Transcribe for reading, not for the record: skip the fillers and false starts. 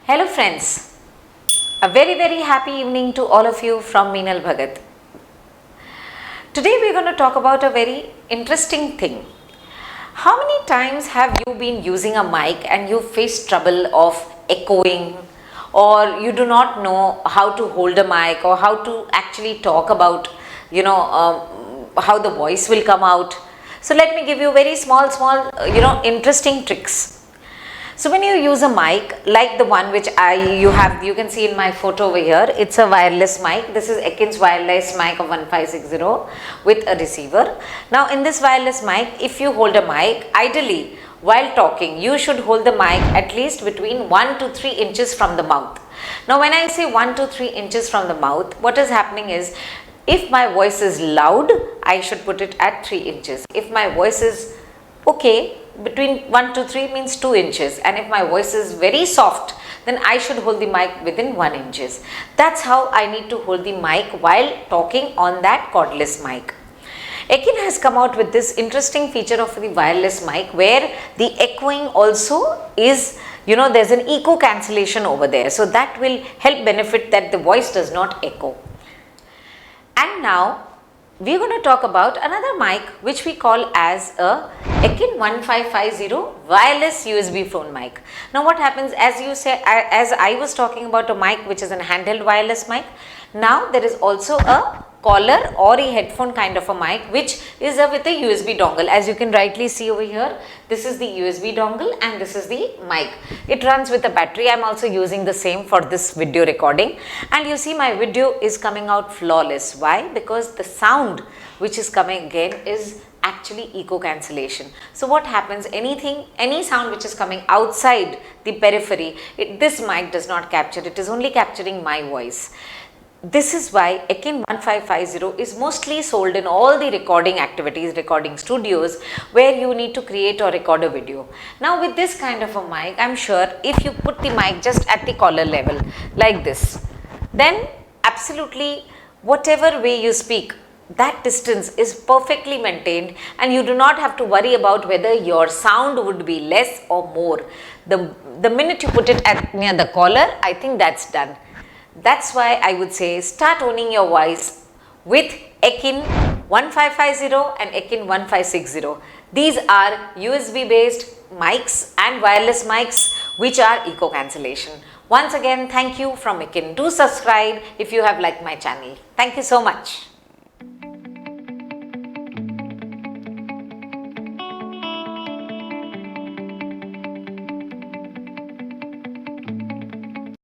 Hello friends, a very happy evening to all of you from Meenal Bhagat. Today we are going to talk about a very interesting thing. How many times have you been using a mic and you face trouble of echoing, or you do not know how to hold a mic or how to actually talk about, how the voice will come out. So let me give you very small, interesting tricks. So when you use a mic like the one which you can see in my photo over here, it's a wireless mic. This is Ekin's wireless mic of 1560 with a receiver. Now in this wireless mic, if you hold a mic, ideally while talking, you should hold the mic at least between 1 to 3 inches from the mouth. Now when I say 1 to 3 inches from the mouth, what is happening is, if my voice is loud, I should put it at 3 inches. If my voice is okay, between 1 to 3 means 2 inches, and if my voice is very soft, then I should hold the mic within 1 inches. That's how I need to hold the mic while talking on that cordless mic. Ekin has come out with this interesting feature of the wireless mic where the echoing also is, there's an echo cancellation over there. So that will help benefit that the voice does not echo. And now we're going to talk about another mic which we call as a Ekin 1550 wireless USB phone mic. Now what happens, as I was talking about a mic which is a handheld wireless mic, now there is also a collar or a headphone kind of a mic which is with a USB dongle. As you can rightly see over here, this is the USB dongle and this is the mic. It runs with a battery. I am also using the same for this video recording, and you see my video is coming out flawless. Why? Because the sound which is coming again is actually echo cancellation. So what happens, any sound which is coming outside the periphery, this mic does not capture. It is only capturing my voice. This is why Ekin 1550 is mostly sold in all the recording activities, recording studios where you need to create or record a video. Now with this kind of a mic, I'm sure if you put the mic just at the collar level like this, then absolutely whatever way you speak, that distance is perfectly maintained and you do not have to worry about whether your sound would be less or more. The minute you put it near the collar, I think that's done. That's why I would say start owning your voice with Ekin 1550 and Ekin 1560. These are USB based mics and wireless mics which are echo cancellation. Once again, thank you from Ekin. Do subscribe if you have liked my channel. Thank you so much.